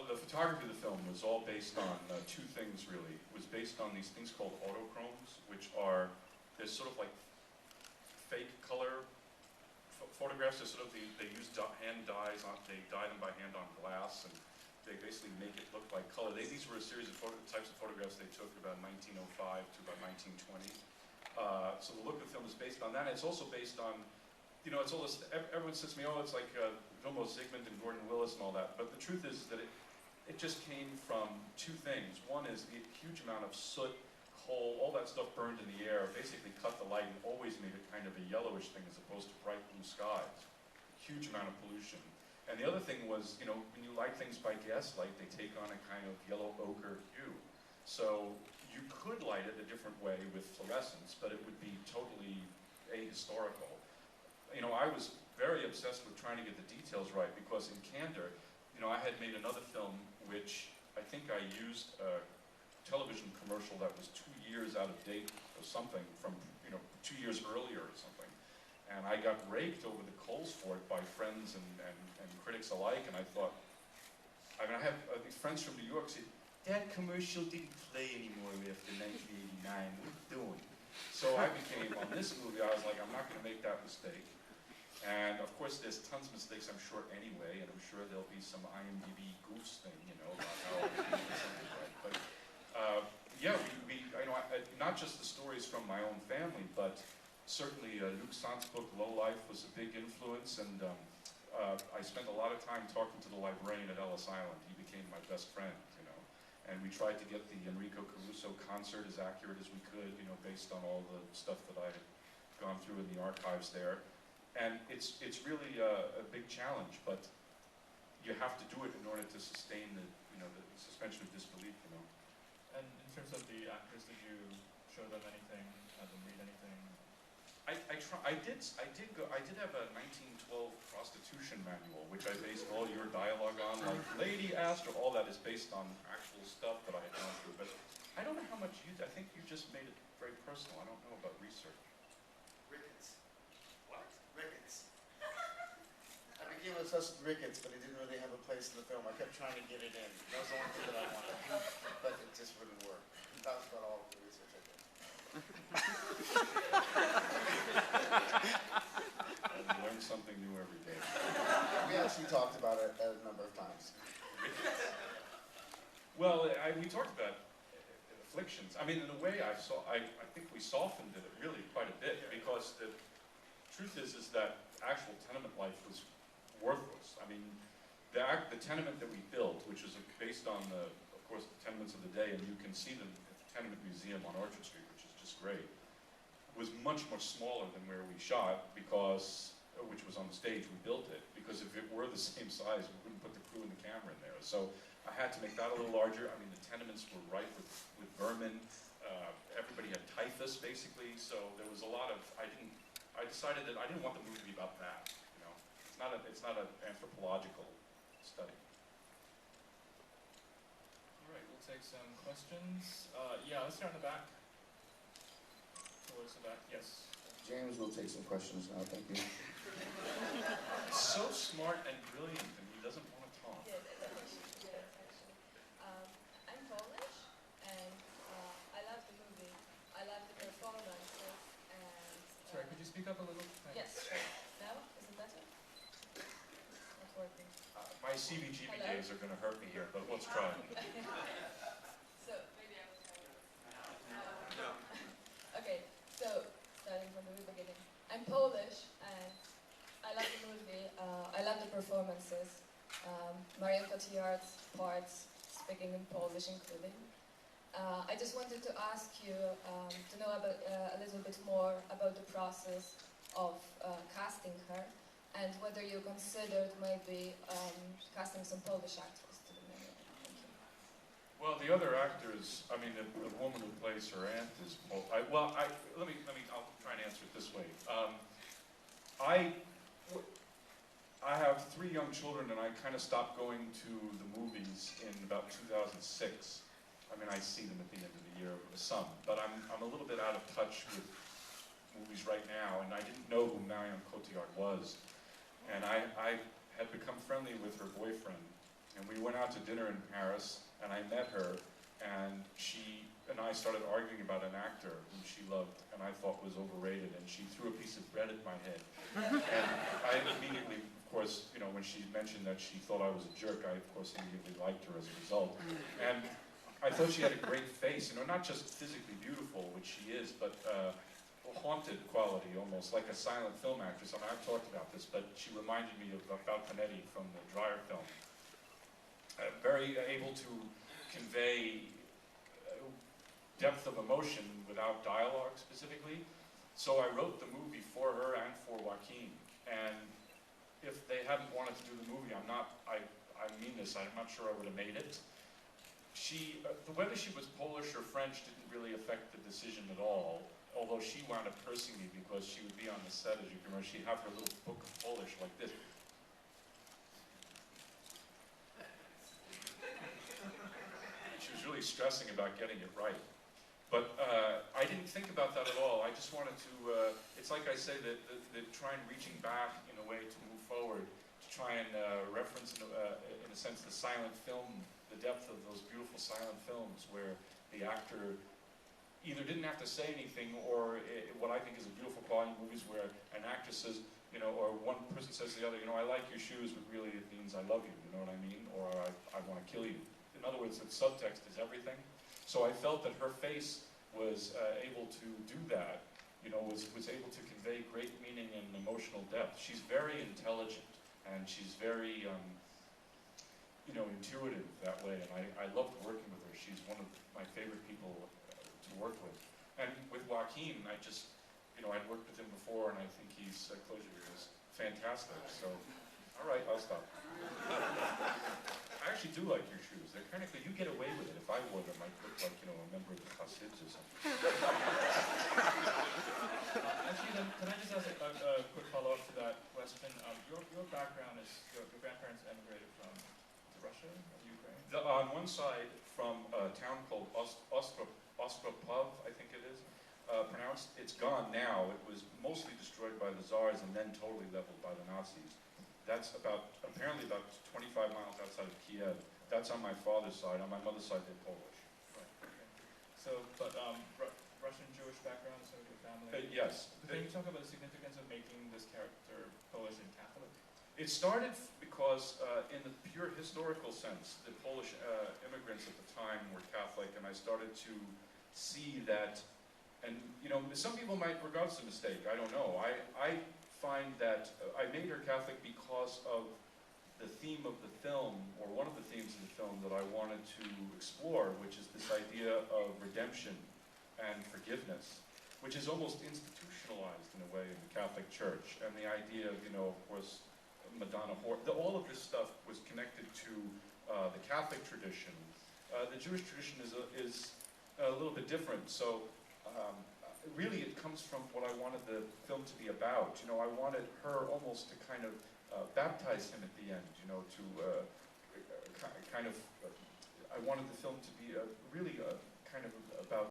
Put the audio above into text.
the photography of the film was all based on two things, really. It was based on these things called autochromes, which are, they're sort of like fake color photographs. They're sort of, they use hand dyes, they dye them by hand on glass, and they basically make it look like color. These were a series of types of photographs they took about 1905 to about 1920. So the look of the film is based on that. It's also based on, you know, it's all this, everyone says to me, oh, it's like Vilmo Zsigmond and Gordon Willis and all that. But the truth is that it just came from two things. One is the huge amount of soot, coal, all that stuff burned in the air, basically cut the light and always made it kind of a yellowish thing as opposed to bright blue skies. Huge amount of pollution. And the other thing was, you know, when you light things by gaslight, they take on a kind of yellow ochre hue. So you could light it a different way with fluorescence, but it would be totally ahistorical. You know, I was very obsessed with trying to get the details right because in candor, you know, I had made another film which I think I used a television commercial that was 2 years out of date or something from, you know, 2 years earlier or something. And I got raked over the coals for it by friends and critics alike, and I thought, I mean, I have these friends from New York say, that commercial didn't play anymore after 1989, what are you doing? So I became, on this movie, I was like, I'm not going to make that mistake. And of course, there's tons of mistakes, I'm sure, anyway, and I'm sure there'll be some IMDb goofs thing, you know, about how I did something right. But yeah, you know, not just the stories from my own family, but certainly Luc Sant's book, Low Life, was a big influence, and I spent a lot of time talking to the librarian at Ellis Island. He became my best friend, you know, and we tried to get the Enrico Caruso concert as accurate as we could, you know, based on all the stuff that I had gone through in the archives there. And it's really a big challenge, but you have to do it in order to sustain the, you know, the suspension of disbelief, you know. And in terms of the actors, did you show them anything, have them read anything? I did have a 1912 prostitution manual, which I based all your dialogue on, like Lady Astor, all that is based on actual stuff that I had gone through. But I don't know how much I think you just made it very personal. I don't know about research. Ricketts. What? Ricketts. I became obsessed with Ricketts, but it didn't really have a place in the film. I kept trying to get it in. That was the one thing that I wanted, but it just wouldn't work. That was about all of the research I did. You learn something new every day. We actually talked about it a number of times. Well, we talked about afflictions. I mean, in a way, I think we softened it really quite a bit, because the truth is that actual tenement life was worthless. I mean, the tenement that we built, which was based on of course, the tenements of the day, and you can see them at the Tenement Museum on Orchard Street, which is just great, was much, much smaller than where we shot, because, which was on the stage, we built it, because if it were the same size, we wouldn't put the crew and the camera in there. So I had to make that a little larger. I mean, the tenements were rife with vermin. Everybody had typhus, basically, so there was a lot of, I decided that I didn't want the movie to be about that, you know. It's not an anthropological study. All right, we'll take some questions. Yeah, let's start in the back. Towards the back, yes. James will take some questions now, thank you. So smart and brilliant, and he doesn't want to talk. Yes, actually. I'm Polish, and I love the movie. I love the performances, and... Sorry, could you speak up a little? Yes, sure. Now? Is it better? Not working. My CBGB days are going to hurt me here, but let's try. So, maybe I will try. No. Okay, so, starting from the very beginning. I'm Polish, and I love the movie. I love the performances. Marion Cotillard's parts, speaking in Polish including. I just wanted to ask you to know about, a little bit more about the process of casting her, and whether you considered maybe casting some Polish actors to the movie. Thank you. Well, the other actors, I mean, the woman who plays her aunt is, I'll try and answer it this way. I have 3 young children, and I kind of stopped going to the movies in about 2006. I mean, I see them at the end of the year, some, but I'm a little bit out of touch with movies right now, and I didn't know who Marion Cotillard was. And I had become friendly with her boyfriend, And we went out to dinner in Paris, and I met her, and she and I started arguing about an actor whom she loved and I thought was overrated, and she threw a piece of bread at my head. And I immediately, of course, you know, when she mentioned that she thought I was a jerk, I of course immediately liked her as a result. And I thought she had a great face, you know, not just physically beautiful, which she is, but haunted quality, almost like a silent film actress. I mean, I've talked about this, but she reminded me of Panetti from the Dreyer film. Very able to convey depth of emotion without dialogue specifically. So I wrote the movie for her and for Joaquin. And if they hadn't wanted to do the movie, I mean this, I'm not sure I would have made it. Whether she was Polish or French didn't really affect the decision at all, although she wound up cursing me because she would be on the set, as you can remember, she'd have her little book of Polish like this. She was really stressing about getting it right. But I didn't think about that at all. I just wanted to, it's like I say, that trying reaching back in a way to move forward, to try and reference, in a sense, the silent film, the depth of those beautiful silent films where the actor either didn't have to say anything, or what I think is a beautiful quality in movies where an actor says, you know, or one person says to the other, you know, I like your shoes, but really it means I love you, you know what I mean? Or I want to kill you. In other words, the subtext is everything. So I felt that her face was able to do that, you know, was able to convey great meaning and emotional depth. She's very intelligent, and she's very, you know, intuitive that way, and I loved working with her. She's one of my favorite people to work with. And with Joaquin, I just, you know, I'd worked with him before, and I think he's, closure here is fantastic, so, all right, I'll stop. I actually do like your shoes. They're kind of good. You get away with it. If I wore them, I'd look like, you know, a member of the Hasids or something. Actually, then, can I just ask a quick follow-up to that question? Your background is, your grandparents emigrated from Russia or Ukraine? On one side, from a town called Ostropov, I think it is, pronounced. It's gone now. It was mostly destroyed by the Tsars and then totally leveled by the Nazis. That's apparently about 25 miles outside of Kiev. That's on my father's side. On my mother's side, they're Polish. Right, okay. So, but Russian Jewish background, so your family? Yes. Can you talk about the significance of making this character Polish and Catholic? It started because, in the pure historical sense, the Polish immigrants at the time were Catholic, and I started to see that, and you know, some people might regard it as a mistake. I don't know. I find that I made her Catholic because of the theme of the film, or one of the themes of the film that I wanted to explore, which is this idea of redemption and forgiveness, which is almost institutionalized in a way in the Catholic Church. And the idea of, you know, of course, Madonna, all of this stuff was connected to the Catholic tradition. The Jewish tradition is a little bit different. So really it comes from what I wanted the film to be about. You know, I wanted her almost to kind of baptize him at the end, you know, to I wanted the film to be really kind of about